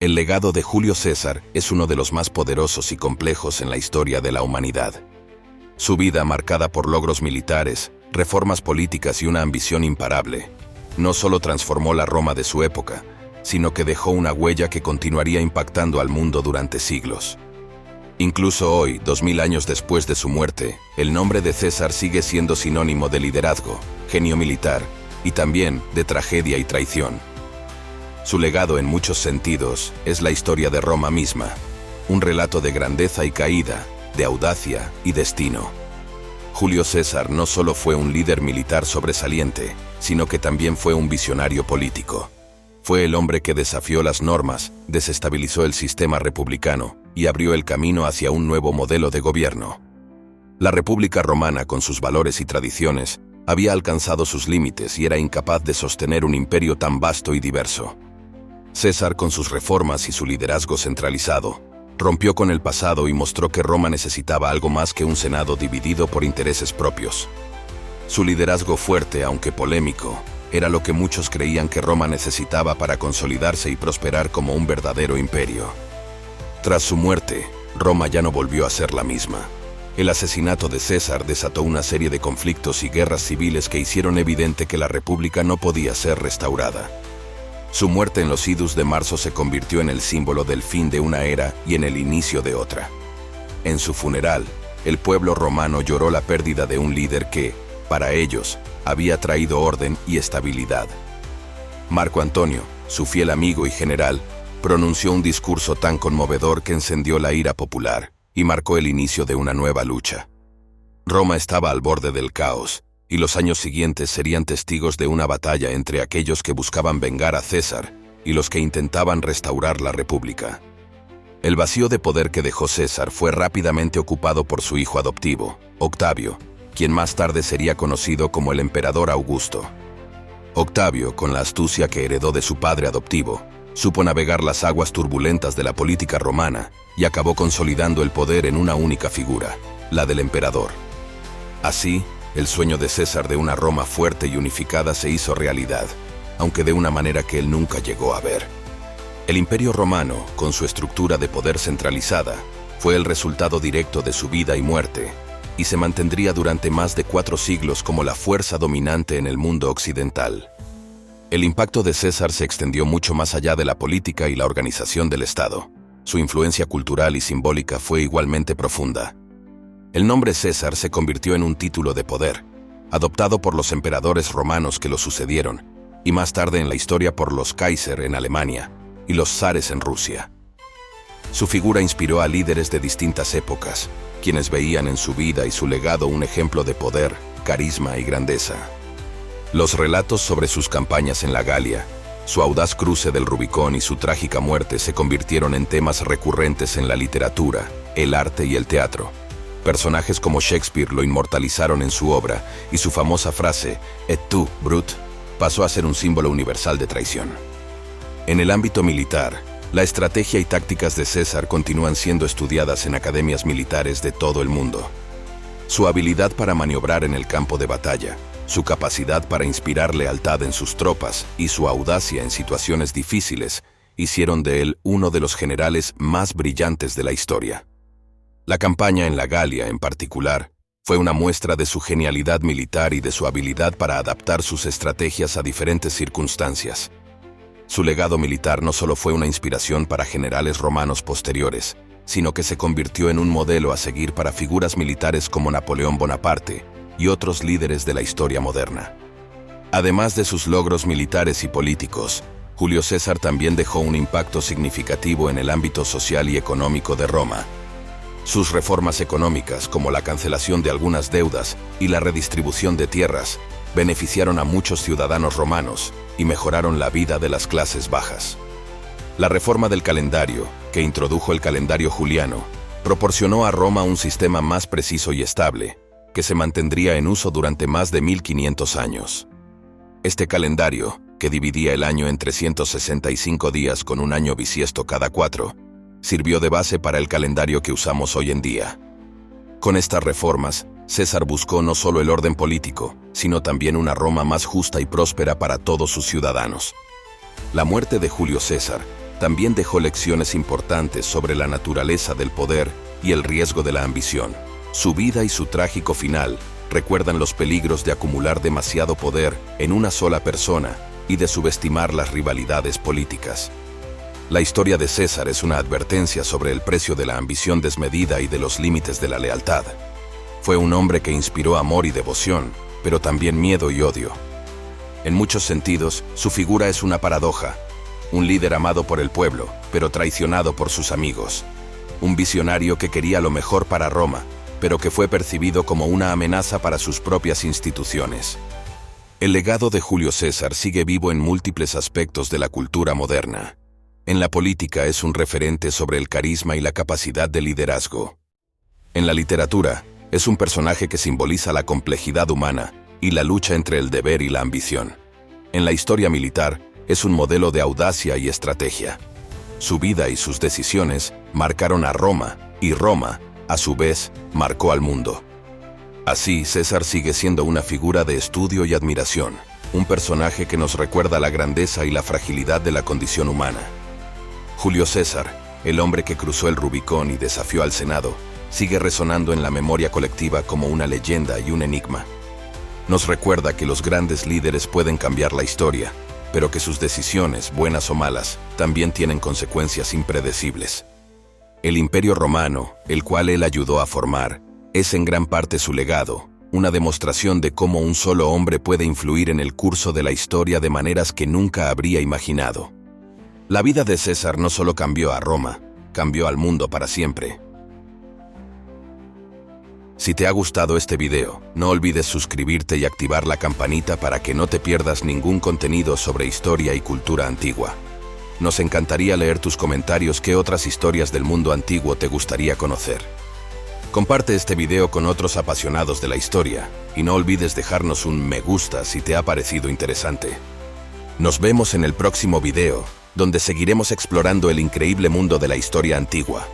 El legado de Julio César es uno de los más poderosos y complejos en la historia de la humanidad. Su vida, marcada por logros militares, reformas políticas y una ambición imparable, no solo transformó la Roma de su época, sino que dejó una huella que continuaría impactando al mundo durante siglos. Incluso hoy, 2000 años después de su muerte, el nombre de César sigue siendo sinónimo de liderazgo, genio militar y también de tragedia y traición. Su legado en muchos sentidos es la historia de Roma misma, un relato de grandeza y caída, de audacia y destino. Julio César no solo fue un líder militar sobresaliente, sino que también fue un visionario político. Fue el hombre que desafió las normas, desestabilizó el sistema republicano y abrió el camino hacia un nuevo modelo de gobierno. La República Romana, con sus valores y tradiciones, había alcanzado sus límites y era incapaz de sostener un imperio tan vasto y diverso. César, con sus reformas y su liderazgo centralizado, rompió con el pasado y mostró que Roma necesitaba algo más que un senado dividido por intereses propios. Su liderazgo fuerte, aunque polémico, era lo que muchos creían que Roma necesitaba para consolidarse y prosperar como un verdadero imperio. Tras su muerte, Roma ya no volvió a ser la misma. El asesinato de César desató una serie de conflictos y guerras civiles que hicieron evidente que la República no podía ser restaurada. Su muerte en los idus de marzo se convirtió en el símbolo del fin de una era y en el inicio de otra. En su funeral, el pueblo romano lloró la pérdida de un líder que, para ellos, había traído orden y estabilidad. Marco Antonio, su fiel amigo y general, pronunció un discurso tan conmovedor que encendió la ira popular y marcó el inicio de una nueva lucha. Roma estaba al borde del caos, y los años siguientes serían testigos de una batalla entre aquellos que buscaban vengar a César y los que intentaban restaurar la República. El vacío de poder que dejó César fue rápidamente ocupado por su hijo adoptivo, Octavio, quien más tarde sería conocido como el emperador Augusto. Octavio, con la astucia que heredó de su padre adoptivo, supo navegar las aguas turbulentas de la política romana y acabó consolidando el poder en una única figura, la del emperador. Así, el sueño de César de una Roma fuerte y unificada se hizo realidad, aunque de una manera que él nunca llegó a ver. El Imperio Romano, con su estructura de poder centralizada, fue el resultado directo de su vida y muerte, y se mantendría durante más de 4 siglos como la fuerza dominante en el mundo occidental. El impacto de César se extendió mucho más allá de la política y la organización del Estado. Su influencia cultural y simbólica fue igualmente profunda. El nombre César se convirtió en un título de poder, adoptado por los emperadores romanos que lo sucedieron, y más tarde en la historia por los Kaiser en Alemania y los zares en Rusia. Su figura inspiró a líderes de distintas épocas, quienes veían en su vida y su legado un ejemplo de poder, carisma y grandeza. Los relatos sobre sus campañas en la Galia, su audaz cruce del Rubicón y su trágica muerte se convirtieron en temas recurrentes en la literatura, el arte y el teatro. Personajes como Shakespeare lo inmortalizaron en su obra y su famosa frase «Et tu, Brute» pasó a ser un símbolo universal de traición. En el ámbito militar, la estrategia y tácticas de César continúan siendo estudiadas en academias militares de todo el mundo. Su habilidad para maniobrar en el campo de batalla, su capacidad para inspirar lealtad en sus tropas y su audacia en situaciones difíciles hicieron de él uno de los generales más brillantes de la historia. La campaña en la Galia, en particular, fue una muestra de su genialidad militar y de su habilidad para adaptar sus estrategias a diferentes circunstancias. Su legado militar no solo fue una inspiración para generales romanos posteriores, sino que se convirtió en un modelo a seguir para figuras militares como Napoleón Bonaparte y otros líderes de la historia moderna. Además de sus logros militares y políticos, Julio César también dejó un impacto significativo en el ámbito social y económico de Roma. Sus reformas económicas, como la cancelación de algunas deudas y la redistribución de tierras, beneficiaron a muchos ciudadanos romanos y mejoraron la vida de las clases bajas. La reforma del calendario, que introdujo el calendario juliano, proporcionó a Roma un sistema más preciso y estable, que se mantendría en uso durante más de 1500 años. Este calendario, que dividía el año en 365 días con un año bisiesto cada 4, sirvió de base para el calendario que usamos hoy en día. Con estas reformas, César buscó no solo el orden político, sino también una Roma más justa y próspera para todos sus ciudadanos. La muerte de Julio César también dejó lecciones importantes sobre la naturaleza del poder y el riesgo de la ambición. Su vida y su trágico final recuerdan los peligros de acumular demasiado poder en una sola persona y de subestimar las rivalidades políticas. La historia de César es una advertencia sobre el precio de la ambición desmedida y de los límites de la lealtad. Fue un hombre que inspiró amor y devoción, pero también miedo y odio. En muchos sentidos, su figura es una paradoja. Un líder amado por el pueblo, pero traicionado por sus amigos. Un visionario que quería lo mejor para Roma, pero que fue percibido como una amenaza para sus propias instituciones. El legado de Julio César sigue vivo en múltiples aspectos de la cultura moderna. En la política es un referente sobre el carisma y la capacidad de liderazgo. En la literatura, es un personaje que simboliza la complejidad humana y la lucha entre el deber y la ambición. En la historia militar, es un modelo de audacia y estrategia. Su vida y sus decisiones marcaron a Roma, y Roma, a su vez, marcó al mundo. Así, César sigue siendo una figura de estudio y admiración, un personaje que nos recuerda la grandeza y la fragilidad de la condición humana. Julio César, el hombre que cruzó el Rubicón y desafió al Senado, sigue resonando en la memoria colectiva como una leyenda y un enigma. Nos recuerda que los grandes líderes pueden cambiar la historia, pero que sus decisiones, buenas o malas, también tienen consecuencias impredecibles. El Imperio Romano, el cual él ayudó a formar, es en gran parte su legado, una demostración de cómo un solo hombre puede influir en el curso de la historia de maneras que nunca habría imaginado. La vida de César no solo cambió a Roma, cambió al mundo para siempre. Si te ha gustado este video, no olvides suscribirte y activar la campanita para que no te pierdas ningún contenido sobre historia y cultura antigua. Nos encantaría leer tus comentarios qué otras historias del mundo antiguo te gustaría conocer. Comparte este video con otros apasionados de la historia y no olvides dejarnos un me gusta si te ha parecido interesante. Nos vemos en el próximo video, donde seguiremos explorando el increíble mundo de la historia antigua.